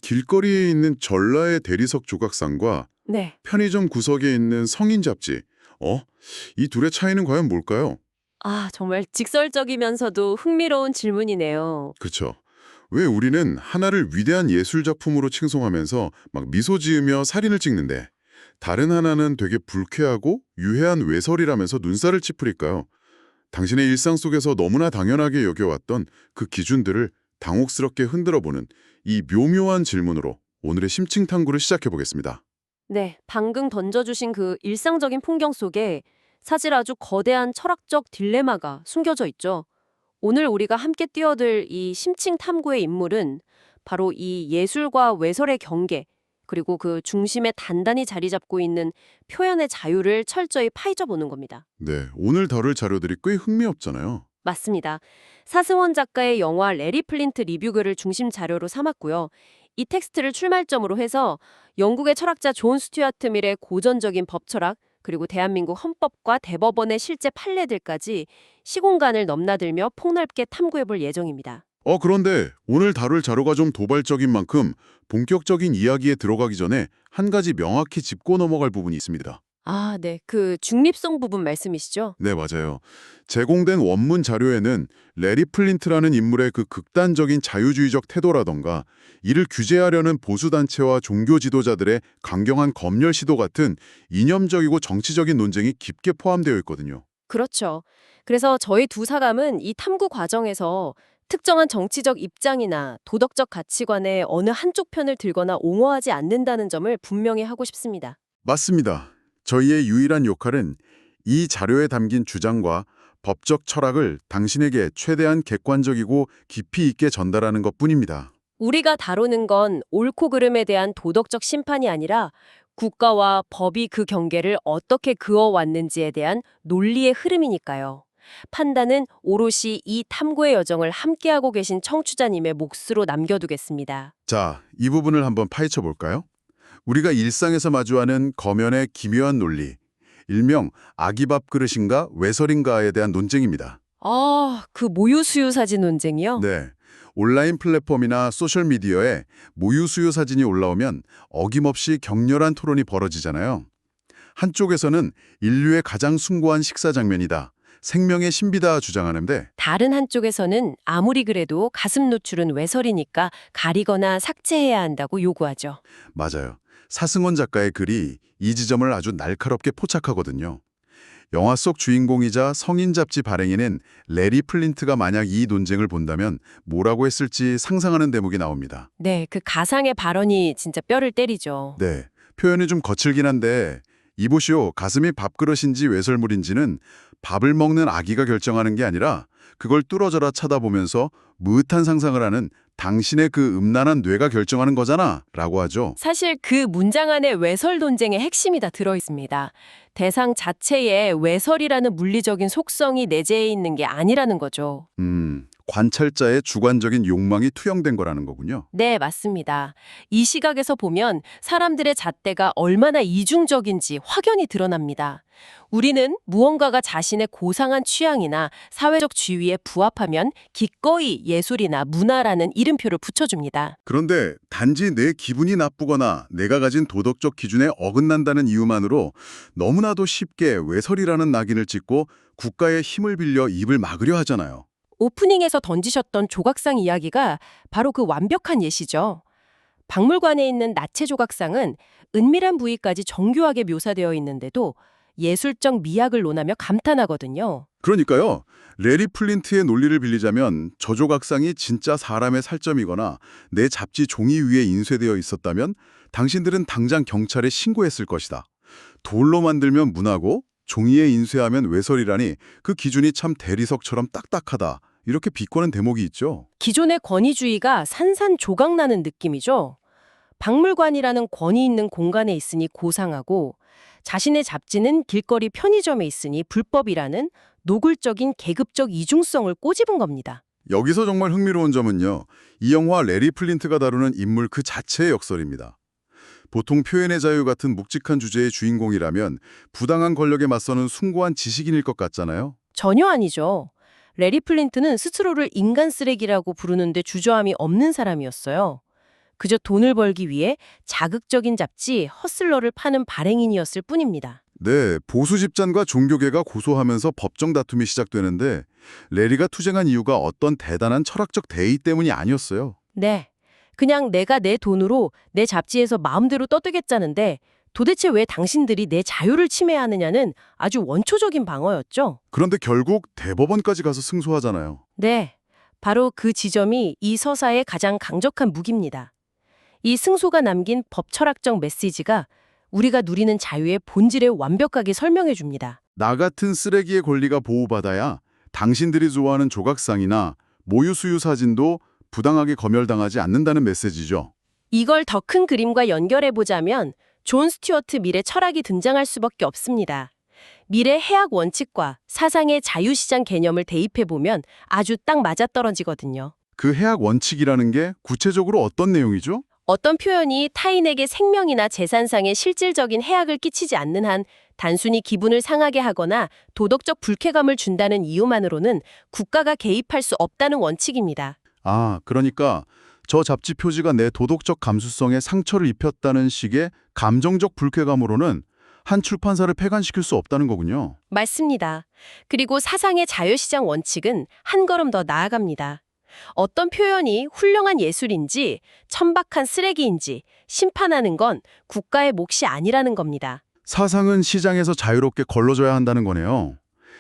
길거리에 있는 전라의 대리석 조각상과 네. 편의점 구석에 있는 성인 잡지. 어? 이 둘의 차이는 과연 뭘까요? 정말 직설적이면서도 흥미로운 질문이네요. 그쵸. 왜 우리는 하나를 위대한 예술 작품으로 칭송하면서 막 미소 지으며 살인을 찍는데 다른 하나는 되게 불쾌하고 유해한 외설이라면서 눈살을 찌푸릴까요? 당신의 일상 속에서 너무나 당연하게 여겨왔던 그 기준들을 당혹스럽게 흔들어보는 이 묘묘한 질문으로 오늘의 심층 탐구를 시작해 보겠습니다. 네, 방금 던져주신 그 일상적인 풍경 속에 사실 아주 거대한 철학적 딜레마가 숨겨져 있죠. 오늘 우리가 함께 뛰어들 이 심층 탐구의 인물은 바로 이 예술과 외설의 경계, 그리고 그 중심에 단단히 자리 잡고 있는 표현의 자유를 철저히 파헤쳐 보는 겁니다. 네, 오늘 다룰 자료들이 꽤 흥미롭잖아요. 맞습니다. 사승원 작가의 영화 레리 플린트 리뷰글을 중심 자료로 삼았고요. 이 텍스트를 출발점으로 해서 영국의 철학자 존 스튜어트 밀의 고전적인 법 철학, 그리고 대한민국 헌법과 대법원의 실제 판례들까지 시공간을 넘나들며 폭넓게 탐구해 볼 예정입니다. 그런데 오늘 다룰 자료가 좀 도발적인 만큼 본격적인 이야기에 들어가기 전에 한 가지 명확히 짚고 넘어갈 부분이 있습니다. 네. 그 중립성 부분 말씀이시죠? 네, 맞아요. 제공된 원문 자료에는 레리 플린트라는 인물의 그 극단적인 자유주의적 태도라던가 이를 규제하려는 보수단체와 종교 지도자들의 강경한 검열 시도 같은 이념적이고 정치적인 논쟁이 깊게 포함되어 있거든요. 그렇죠. 그래서 저희 두 사감은 이 탐구 과정에서 특정한 정치적 입장이나 도덕적 가치관의 어느 한쪽 편을 들거나 옹호하지 않는다는 점을 분명히 하고 싶습니다. 맞습니다. 저희의 유일한 역할은 이 자료에 담긴 주장과 법적 철학을 당신에게 최대한 객관적이고 깊이 있게 전달하는 것뿐입니다. 우리가 다루는 건 옳고 그름에 대한 도덕적 심판이 아니라 국가와 법이 그 경계를 어떻게 그어왔는지에 대한 논리의 흐름이니까요. 판단은 오롯이 이 탐구의 여정을 함께하고 계신 청취자님의 몫으로 남겨두겠습니다. 자, 이 부분을 한번 파헤쳐 볼까요? 우리가 일상에서 마주하는 거면의 기묘한 논리, 일명 아기 밥그릇인가 외설인가에 대한 논쟁입니다. 그 모유수유 사진 논쟁이요? 네, 온라인 플랫폼이나 소셜미디어에 모유수유 사진이 올라오면 어김없이 격렬한 토론이 벌어지잖아요. 한쪽에서는 인류의 가장 숭고한 식사 장면이다, 생명의 신비다 주장하는데 다른 한쪽에서는 아무리 그래도 가슴 노출은 외설이니까 가리거나 삭제해야 한다고 요구하죠. 맞아요. 사승원 작가의 글이 이 지점을 아주 날카롭게 포착하거든요. 영화 속 주인공이자 성인 잡지 발행인인 레리 플린트가 만약 이 논쟁을 본다면 뭐라고 했을지 상상하는 대목이 나옵니다. 네, 그 가상의 발언이 진짜 뼈를 때리죠. 네, 표현이 좀 거칠긴 한데 이보시오, 가슴이 밥그릇인지 외설물인지는 밥을 먹는 아기가 결정하는 게 아니라 그걸 뚫어져라 쳐다보면서 무릇한 상상을 하는 당신의 그 음란한 뇌가 결정하는 거잖아 라고 하죠. 사실 그 문장 안에 외설 논쟁의 핵심이 다 들어있습니다. 대상 자체에 외설이라는 물리적인 속성이 내재해 있는 게 아니라는 거죠. 관찰자의 주관적인 욕망이 투영된 거라는 거군요. 네, 맞습니다. 이 시각에서 보면 사람들의 잣대가 얼마나 이중적인지 확연히 드러납니다. 우리는 무언가가 자신의 고상한 취향이나 사회적 지위에 부합하면 기꺼이 예술이나 문화라는 이름표를 붙여줍니다. 그런데 단지 내 기분이 나쁘거나 내가 가진 도덕적 기준에 어긋난다는 이유만으로 너무나도 쉽게 외설이라는 낙인을 찍고 국가의 힘을 빌려 입을 막으려 하잖아요. 오프닝에서 던지셨던 조각상 이야기가 바로 그 완벽한 예시죠. 박물관에 있는 나체 조각상은 은밀한 부위까지 정교하게 묘사되어 있는데도 예술적 미학을 논하며 감탄하거든요. 그러니까요. 레리 플린트의 논리를 빌리자면 저 조각상이 진짜 사람의 살점이거나 내 잡지 종이 위에 인쇄되어 있었다면 당신들은 당장 경찰에 신고했을 것이다. 돌로 만들면 문화고 종이에 인쇄하면 외설이라니 그 기준이 참 대리석처럼 딱딱하다. 이렇게 비꼬는 대목이 있죠. 기존의 권위주의가 산산조각나는 느낌이죠. 박물관이라는 권위 있는 공간에 있으니 고상하고 자신의 잡지는 길거리 편의점에 있으니 불법이라는 노골적인 계급적 이중성을 꼬집은 겁니다. 여기서 정말 흥미로운 점은요. 이 영화 레리 플린트가 다루는 인물 그 자체의 역설입니다. 보통 표현의 자유 같은 묵직한 주제의 주인공이라면 부당한 권력에 맞서는 숭고한 지식인일 것 같잖아요. 전혀 아니죠. 레리 플린트는 스스로를 인간 쓰레기라고 부르는데 주저함이 없는 사람이었어요. 그저 돈을 벌기 위해 자극적인 잡지 허슬러를 파는 발행인이었을 뿐입니다. 네, 보수 집단과 종교계가 고소하면서 법정 다툼이 시작되는데 레리가 투쟁한 이유가 어떤 대단한 철학적 대의 때문이 아니었어요. 네. 그냥 내가 내 돈으로 내 잡지에서 마음대로 떠들겠다는데 도대체 왜 당신들이 내 자유를 침해하느냐는 아주 원초적인 방어였죠. 그런데 결국 대법원까지 가서 승소하잖아요. 네. 바로 그 지점이 이 서사의 가장 강력한 무기입니다. 이 승소가 남긴 법철학적 메시지가 우리가 누리는 자유의 본질을 완벽하게 설명해 줍니다. 나 같은 쓰레기의 권리가 보호받아야 당신들이 좋아하는 조각상이나 모유수유 사진도 부당하게 검열당하지 않는다는 메시지죠. 이걸 더 큰 그림과 연결해 보자면 존 스튜어트 밀의 철학이 등장할 수밖에 없습니다. 밀의 해악 원칙과 사상의 자유시장 개념을 대입해 보면 아주 딱 맞아떨어지거든요. 그 해악 원칙이라는 게 구체적으로 어떤 내용이죠? 어떤 표현이 타인에게 생명이나 재산상의 실질적인 해악을 끼치지 않는 한 단순히 기분을 상하게 하거나 도덕적 불쾌감을 준다는 이유만으로는 국가가 개입할 수 없다는 원칙입니다. 아, 그러니까 저 잡지 표지가 내 도덕적 감수성에 상처를 입혔다는 식의 감정적 불쾌감으로는 한 출판사를 폐간시킬 수 없다는 거군요. 맞습니다. 그리고 사상의 자유시장 원칙은 한 걸음 더 나아갑니다. 어떤 표현이 훌륭한 예술인지 천박한 쓰레기인지 심판하는 건 국가의 몫이 아니라는 겁니다. 사상은 시장에서 자유롭게 걸러져야 한다는 거네요.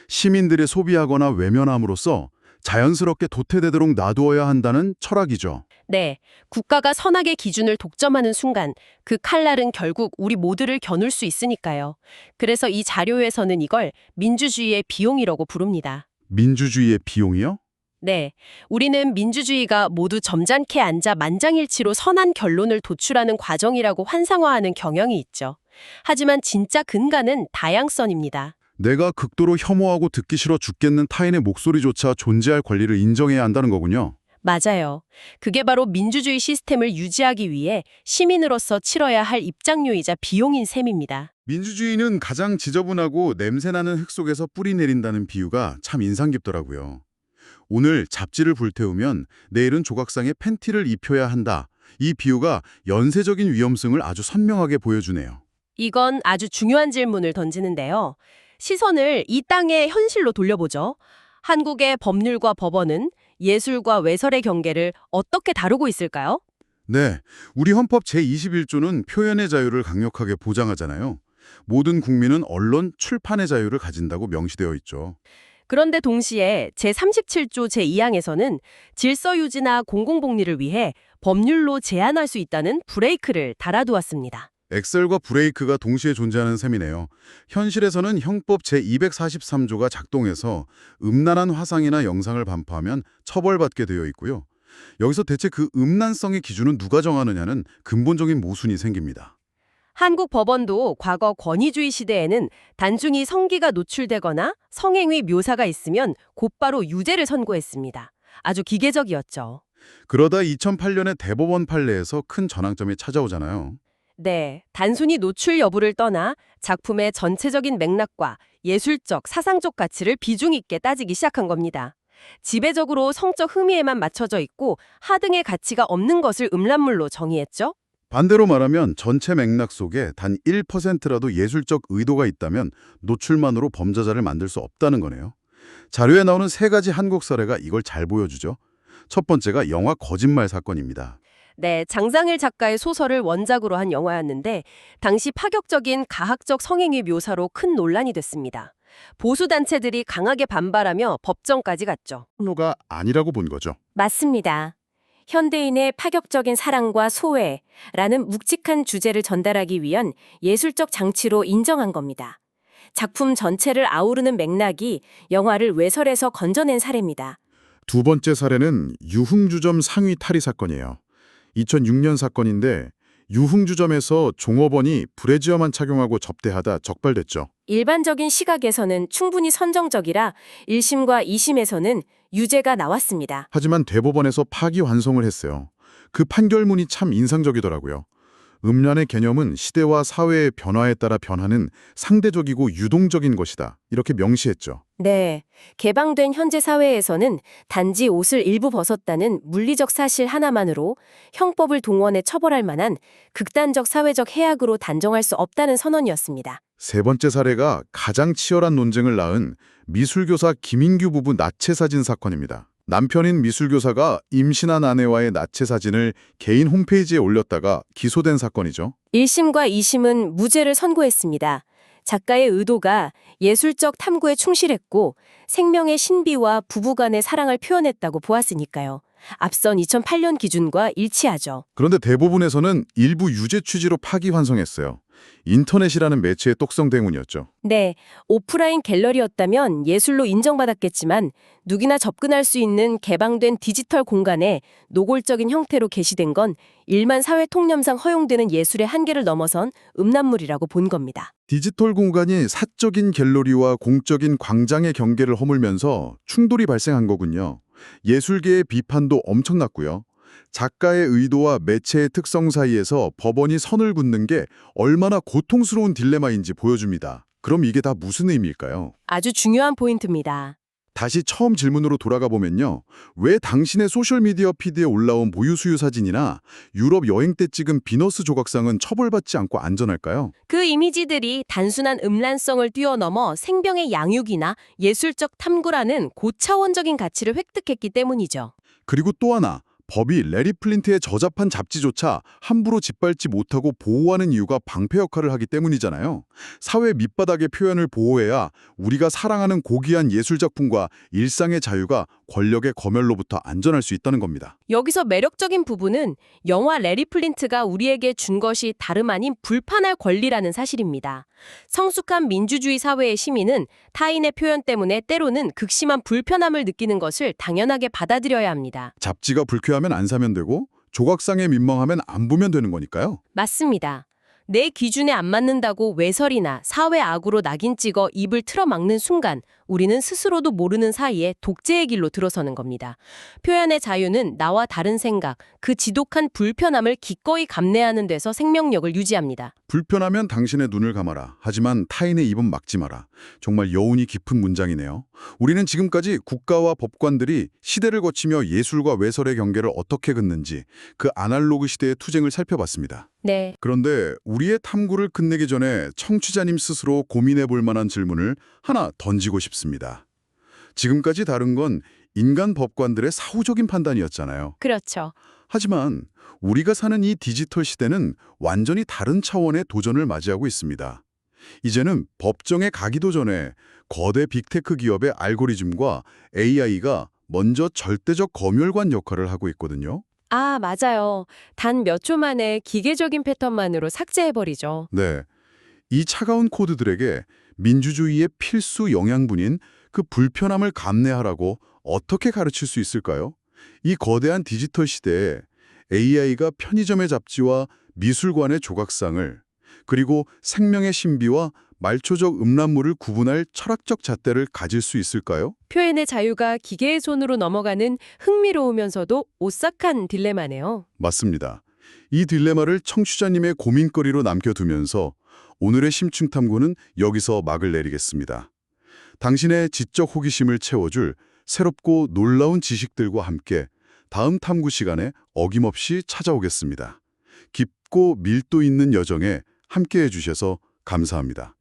시민들이 소비하거나 외면함으로써 자연스럽게 도태되도록 놔두어야 한다는 철학이죠. 네, 국가가 선악의 기준을 독점하는 순간 그 칼날은 결국 우리 모두를 겨눌 수 있으니까요. 그래서 이 자료에서는 이걸 민주주의의 비용이라고 부릅니다. 민주주의의 비용이요? 네, 우리는 민주주의가 모두 점잖게 앉아 만장일치로 선한 결론을 도출하는 과정이라고 환상화하는 경향이 있죠. 하지만 진짜 근간은 다양성입니다. 내가 극도로 혐오하고 듣기 싫어 죽겠는 타인의 목소리조차 존재할 권리를 인정해야 한다는 거군요. 맞아요. 그게 바로 민주주의 시스템을 유지하기 위해 시민으로서 치러야 할 입장료이자 비용인 셈입니다. 민주주의는 가장 지저분하고 냄새나는 흙 속에서 뿌리 내린다는 비유가 참 인상 깊더라고요. 오늘 잡지를 불태우면 내일은 조각상에 팬티를 입혀야 한다. 이 비유가 연쇄적인 위험성을 아주 선명하게 보여주네요. 이건 아주 중요한 질문을 던지는데요. 시선을 이 땅의 현실로 돌려보죠. 한국의 법률과 법원은 예술과 외설의 경계를 어떻게 다루고 있을까요? 네, 우리 헌법 제21조는 표현의 자유를 강력하게 보장하잖아요. 모든 국민은 언론, 출판의 자유를 가진다고 명시되어 있죠. 그런데 동시에 제37조 제2항에서는 질서 유지나 공공복리를 위해 법률로 제한할 수 있다는 브레이크를 달아두었습니다. 엑셀과 브레이크가 동시에 존재하는 셈이네요. 현실에서는 형법 제243조가 작동해서 음란한 화상이나 영상을 반포하면 처벌받게 되어 있고요. 여기서 대체 그 음란성의 기준은 누가 정하느냐는 근본적인 모순이 생깁니다. 한국 법원도 과거 권위주의 시대에는 단순히 성기가 노출되거나 성행위 묘사가 있으면 곧바로 유죄를 선고했습니다. 아주 기계적이었죠. 그러다 2008년에 대법원 판례에서 큰 전환점이 찾아오잖아요. 네, 단순히 노출 여부를 떠나 작품의 전체적인 맥락과 예술적, 사상적 가치를 비중 있게 따지기 시작한 겁니다. 지배적으로 성적 흠의에만 맞춰져 있고 하등의 가치가 없는 것을 음란물로 정의했죠. 반대로 말하면 전체 맥락 속에 단 1%라도 예술적 의도가 있다면 노출만으로 범죄자를 만들 수 없다는 거네요. 자료에 나오는 세 가지 한국 사례가 이걸 잘 보여주죠. 첫 번째가 영화 거짓말 사건입니다. 네, 장상일 작가의 소설을 원작으로 한 영화였는데 당시 파격적인 가학적 성행위 묘사로 큰 논란이 됐습니다. 보수단체들이 강하게 반발하며 법정까지 갔죠. 폭로가 아니라고 본 거죠. 맞습니다. 현대인의 파격적인 사랑과 소외라는 묵직한 주제를 전달하기 위한 예술적 장치로 인정한 겁니다. 작품 전체를 아우르는 맥락이 영화를 외설에서 건져낸 사례입니다. 두 번째 사례는 유흥주점 상위 탈의 사건이에요. 2006년 사건인데 유흥주점에서 종업원이 브래지어만 착용하고 접대하다 적발됐죠. 일반적인 시각에서는 충분히 선정적이라 1심과 2심에서는 유죄가 나왔습니다. 하지만 대법원에서 파기환송을 했어요. 그 판결문이 참 인상적이더라고요. 음란의 개념은 시대와 사회의 변화에 따라 변하는 상대적이고 유동적인 것이다. 이렇게 명시했죠. 네, 개방된 현재 사회에서는 단지 옷을 일부 벗었다는 물리적 사실 하나만으로 형법을 동원해 처벌할 만한 극단적 사회적 해악으로 단정할 수 없다는 선언이었습니다. 세 번째 사례가 가장 치열한 논쟁을 낳은 미술교사 김인규 부부 나체 사진 사건입니다. 남편인 미술교사가 임신한 아내와의 나체 사진을 개인 홈페이지에 올렸다가 기소된 사건이죠. 1심과 2심은 무죄를 선고했습니다. 작가의 의도가 예술적 탐구에 충실했고 생명의 신비와 부부간의 사랑을 표현했다고 보았으니까요. 앞선 2008년 기준과 일치하죠. 그런데 대부분에서는 일부 유죄 취지로 파기환송했어요. 인터넷이라는 매체의 똑성 때문이었죠. 네, 오프라인 갤러리였다면 예술로 인정받았겠지만 누구나 접근할 수 있는 개방된 디지털 공간에 노골적인 형태로 게시된 건 일반 사회 통념상 허용되는 예술의 한계를 넘어선 음란물이라고 본 겁니다. 디지털 공간이 사적인 갤러리와 공적인 광장의 경계를 허물면서 충돌이 발생한 거군요. 예술계의 비판도 엄청났고요. 작가의 의도와 매체의 특성 사이에서 법원이 선을 긋는 게 얼마나 고통스러운 딜레마인지 보여줍니다. 그럼 이게 다 무슨 의미일까요? 아주 중요한 포인트입니다. 다시 처음 질문으로 돌아가 보면요. 왜 당신의 소셜미디어 피드에 올라온 모유수유 사진이나 유럽 여행 때 찍은 비너스 조각상은 처벌받지 않고 안전할까요? 그 이미지들이 단순한 음란성을 뛰어넘어 생명의 양육이나 예술적 탐구라는 고차원적인 가치를 획득했기 때문이죠. 그리고 또 하나, 법이 레리 플린트의 저작판 잡지조차 함부로 짓밟지 못하고 보호하는 이유가 방패 역할을 하기 때문이잖아요. 사회 밑바닥의 표현을 보호해야 우리가 사랑하는 고귀한 예술작품과 일상의 자유가 권력의 검열로부터 안전할 수 있다는 겁니다. 여기서 매력적인 부분은 영화 레리 플린트가 우리에게 준 것이 다름 아닌 불판할 권리라는 사실입니다. 성숙한 민주주의 사회의 시민은 타인의 표현 때문에 때로는 극심한 불편함을 느끼는 것을 당연하게 받아들여야 합니다. 잡지가 불쾌하면 안 사면 되고 조각상에 민망하면 안 보면 되는 거니까요. 맞습니다. 내 기준에 안 맞는다고 외설이나 사회 악으로 낙인 찍어 입을 틀어막는 순간 우리는 스스로도 모르는 사이에 독재의 길로 들어서는 겁니다. 표현의 자유는 나와 다른 생각, 그 지독한 불편함을 기꺼이 감내하는 데서 생명력을 유지합니다. 불편하면 당신의 눈을 감아라. 하지만 타인의 입은 막지 마라. 정말 여운이 깊은 문장이네요. 우리는 지금까지 국가와 법관들이 시대를 거치며 예술과 외설의 경계를 어떻게 긋는지 그 아날로그 시대의 투쟁을 살펴봤습니다. 네. 그런데 우리의 탐구를 끝내기 전에 청취자님 스스로 고민해 볼 만한 질문을 하나 던지고 싶습니다. 지금까지 다룬 건 인간 법관들의 사후적인 판단이었잖아요. 그렇죠. 하지만 우리가 사는 이 디지털 시대는 완전히 다른 차원의 도전을 맞이하고 있습니다. 이제는 법정에 가기도 전에 거대 빅테크 기업의 알고리즘과 AI가 먼저 절대적 검열관 역할을 하고 있거든요. 아, 맞아요. 단 몇 초 만에 기계적인 패턴만으로 삭제해버리죠. 네, 이 차가운 코드들에게 민주주의의 필수 영양분인 그 불편함을 감내하라고 어떻게 가르칠 수 있을까요? 이 거대한 디지털 시대에 AI가 편의점의 잡지와 미술관의 조각상을 그리고 생명의 신비와 말초적 음란물을 구분할 철학적 잣대를 가질 수 있을까요? 표현의 자유가 기계의 손으로 넘어가는 흥미로우면서도 오싹한 딜레마네요. 맞습니다. 이 딜레마를 청취자님의 고민거리로 남겨두면서 오늘의 심층 탐구는 여기서 막을 내리겠습니다. 당신의 지적 호기심을 채워줄 새롭고 놀라운 지식들과 함께 다음 탐구 시간에 어김없이 찾아오겠습니다. 깊고 밀도 있는 여정에 함께해 주셔서 감사합니다.